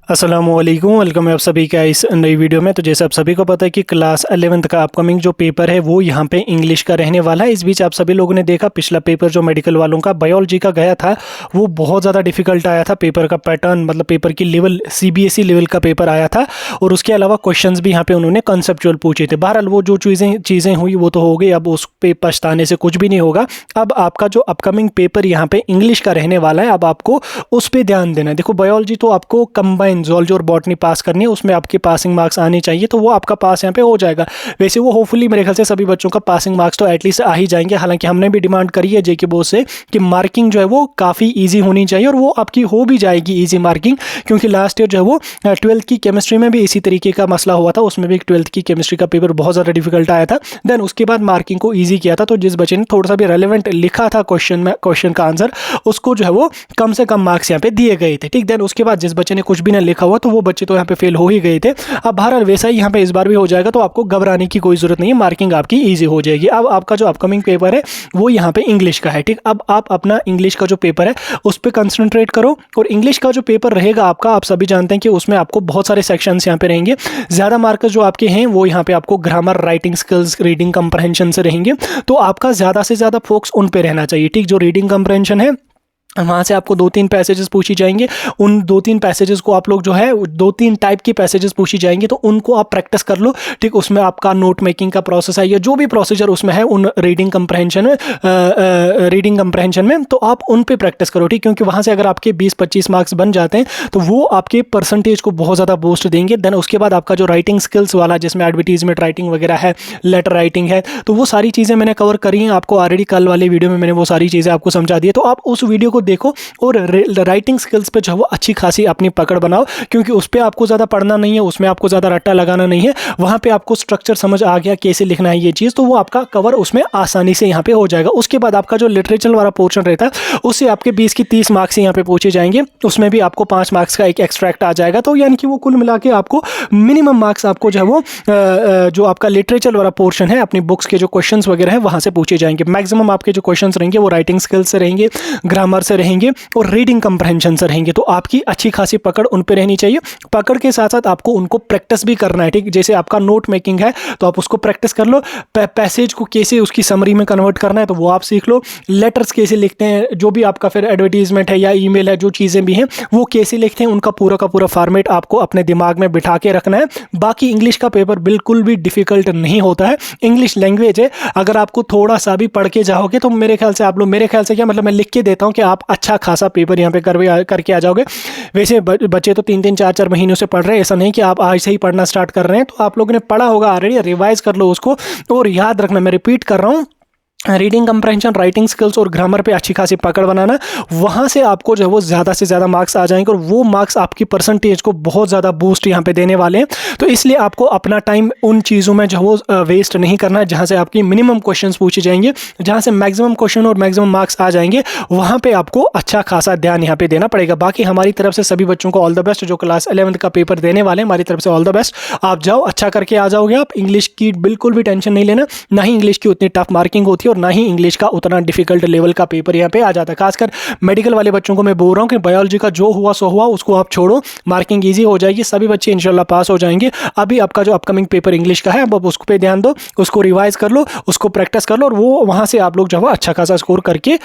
अस्सलामुअलैकुम, वेलकम है आप सभी का इस नई वीडियो में। तो जैसे आप सभी को पता है कि क्लास 11th का अपकमिंग जो पेपर है वो यहाँ पे इंग्लिश का रहने वाला है। इस बीच आप सभी लोगों ने देखा पिछला पेपर जो मेडिकल वालों का बायोलॉजी का गया था वो बहुत ज़्यादा डिफिकल्ट आया था। पेपर का पैटर्न मतलब पेपर की लेवल CBSE लेवल का पेपर आया था और उसके अलावा क्वेश्चन भी यहाँ पे उन्होंने कंसेप्चुअल पूछे थे। बहरहाल वो जो चीज़ें हुई वो तो हो गई, अब उस पर पछताने से कुछ भी नहीं होगा। अब आपका जो अपकमिंग पेपर यहाँ पे इंग्लिश का रहने वाला है, अब आपको उस पर ध्यान देना है। देखो बायोलॉजी तो आपको कंबाइन ज़ूलॉजी और बॉटनी पास करनी है, उसमें आपके पासिंग मार्क्स आने चाहिए, तो वो आपका पास यहाँ पे हो जाएगा। वैसे वो होपफुली मेरे ख्याल से सभी बच्चों का पासिंग मार्क्स तो एटलीस्ट आ ही जाएंगे। हालांकि हमने भी डिमांड करी है जेके बोर्ड से कि मार्किंग जो है वो काफ़ी ईजी होनी चाहिए और वो आपकी हो भी जाएगी ईजी मार्किंग, क्योंकि लास्ट ईयर जो है वो 12th की केमिस्ट्री में भी इसी तरीके का मसला हुआ था। उसमें भी 12th की केमिस्ट्री का पेपर बहुत ज़्यादा डिफिकल्ट आया था, देन उसके बाद मार्किंग को ईजी किया था। तो जिस बच्चे ने थोड़ा सा भी रेलिवेंट लिखा था क्वेश्चन का आंसर, उसको जो है वो कम से कम मार्क्स यहाँ पे दिए गए थे। ठीक, देन उसके बाद जिस बच्चे ने कुछ भी ना लिखा हुआ तो वो बच्चे तो यहाँ पे फेल हो ही गए थे। अब बहरहाल वैसा ही यहाँ पे इस बार भी हो जाएगा, तो आपको घबराने की कोई जरूरत नहीं है, मार्किंग आपकी ईजी हो जाएगी। अब आपका जो अपकमिंग पेपर है वो यहाँ पे इंग्लिश का है। ठीक, अब आप अपना इंग्लिश का जो पेपर है उस पर कंसंट्रेट करो। और इंग्लिश का जो पेपर रहेगा आपका, आप सभी जानते हैं कि उसमें आपको बहुत सारे सेक्शंस यहाँ पे रहेंगे। ज़्यादा मार्क्स जो आपके हैं वो यहाँ पे आपको grammar, writing skills, reading comprehension से रहेंगे, तो आपका ज़्यादा से ज़्यादा फोकस उन पे रहना चाहिए। ठीक, जो रीडिंग कंप्रहेंशन है वहाँ से आपको 2-3 पैसेजेस पूछी जाएंगे। उन 2-3 पैसेजेस को आप लोग जो है 2-3 टाइप की पैसेजेस पूछी जाएंगे, तो उनको आप प्रैक्टिस कर लो। ठीक, उसमें आपका नोट मेकिंग का प्रोसेस है या जो भी प्रोसीजर उसमें है उन रीडिंग कंप्रहेंशन में, तो आप उन पे प्रैक्टिस करो। ठीक, क्योंकि वहाँ से अगर आपके 20-25 मार्क्स बन जाते हैं तो वो आपके परसेंटेज को बहुत ज़्यादा बूस्ट देंगे। देन उसके बाद आपका जो राइटिंग स्किल्स वाला, जिसमें एडवर्टीजमेंट राइटिंग वगैरह है, लेटर राइटिंग है, तो वो सारी चीज़ें मैंने कवर करी हैं आपको ऑलरेडी। कल वाले वीडियो में मैंने वो सारी चीज़ें आपको समझा दी है, तो आप उस वीडियो को देखो और राइटिंग स्किल्स पे जो है वो अच्छी खासी अपनी पकड़ बनाओ, क्योंकि उस पर आपको ज़्यादा पढ़ना नहीं है, उसमें आपको ज़्यादा रट्टा लगाना नहीं है। वहाँ पे आपको स्ट्रक्चर समझ आ गया कैसे लिखना है ये चीज़, तो वो आपका कवर उसमें आसानी से यहाँ पे हो जाएगा। उसके बाद आपका जो लिटरेचर वाला पोर्शन रहता है उससे आपके 20 की 30 मार्क्स यहाँ पे पूछे जाएंगे, उसमें भी आपको 5 मार्क्स का एक एक्सट्रैक्ट आ जाएगा। तो यानी कि वो कुल मिला के आपको मिनिमम मार्क्स आपको जो है वो जो आपका लिटरेचर वाला पोर्शन है अपनी बुक्स के जो क्वेश्चंस वगैरह हैं वहाँ से पूछे जाएंगे। मैक्सिमम आपके जो क्वेश्चंस रहेंगे वो राइटिंग स्किल्स से रहेंगे, ग्रामर से रहेंगे और रीडिंग कंप्रहेंशन से रहेंगे। तो आपकी अच्छी खासी पकड़ उन पे रहनी चाहिए। पकड़ के साथ साथ आपको उनको प्रैक्टिस भी करना है। ठीक, जैसे आपका नोट मेकिंग है तो आप उसको प्रैक्टिस कर लो। पैसेज को कैसे उसकी समरी में कन्वर्ट करना है तो वो आप सीख लो। लेटर्स कैसे लिखते हैं, जो भी आपका फिर एडवर्टीजमेंट है या ईमेल है, जो चीज़ें भी हैं वो कैसे लिखते हैं, उनका पूरा का पूरा फॉर्मेट आपको अपने दिमाग में बिठा के रखना है। बाकी इंग्लिश का पेपर बिल्कुल भी डिफिकल्ट नहीं होता है। इंग्लिश लैंग्वेज है, अगर आपको थोड़ा सा भी पढ़ के जाओगे तो मेरे ख्याल से आप लोग, मेरे ख्याल से क्या मतलब, मैं लिख के देता हूँ कि आप अच्छा खासा पेपर यहाँ पे करके आ जाओगे। वैसे बच्चे तो 3-3 4-4 महीनों से पढ़ रहे हैं, ऐसा नहीं कि आप आज से ही पढ़ना स्टार्ट कर रहे हैं। तो आप लोगों ने पढ़ा होगा ऑलरेडी, रिवाइज कर लो उसको। और याद रखना, मैं रिपीट कर रहा हूँ, रीडिंग कंप्रहेंशन, राइटिंग स्किल्स और ग्रामर पे अच्छी खासी पकड़ बनाना। वहाँ से आपको जो है वो ज़्यादा से ज़्यादा मार्क्स आ जाएंगे और वो मार्क्स आपकी परसेंटेज को बहुत ज़्यादा बूस्ट यहाँ पे देने वाले हैं। तो इसलिए आपको अपना टाइम उन चीज़ों में जो है वो वेस्ट नहीं करना है जहाँ से आपकी मिनिमम क्वेश्चंस पूछे जाएंगे, जहाँ से मैक्सिमम क्वेश्चन और मैक्सिमम मार्क्स आ जाएंगे, वहाँ पर आपको अच्छा खासा ध्यान यहाँ पर देना पड़ेगा। बाकी हमारी तरफ से सभी बच्चों को ऑल द बेस्ट। जो क्लास 11th का पेपर देने वाले हैं, हमारी तरफ से ऑल द बेस्ट। आप जाओ, अच्छा करके आ जाओगे आप। इंग्लिश की बिल्कुल भी टेंशन नहीं लेना, ना ही इंग्लिश की उतनी टफ मार्किंग होती है और ना ही इंग्लिश का उतना डिफिकल्ट लेवल का पेपर यहाँ पे आ जाता है। खासकर मेडिकल वाले बच्चों को मैं बोल रहा हूँ कि बायोलॉजी का जो हुआ सो हुआ, उसको आप छोड़ो, मार्किंग इजी हो जाएगी, सभी बच्चे इंशाल्लाह पास हो जाएंगे। अभी आपका जो अपकमिंग पेपर इंग्लिश का है अब उस पर ध्यान दो, उसको रिवाइज कर लो, उसको प्रैक्टिस कर लो और वो वहाँ से आप लोग जो है अच्छा खासा स्कोर करके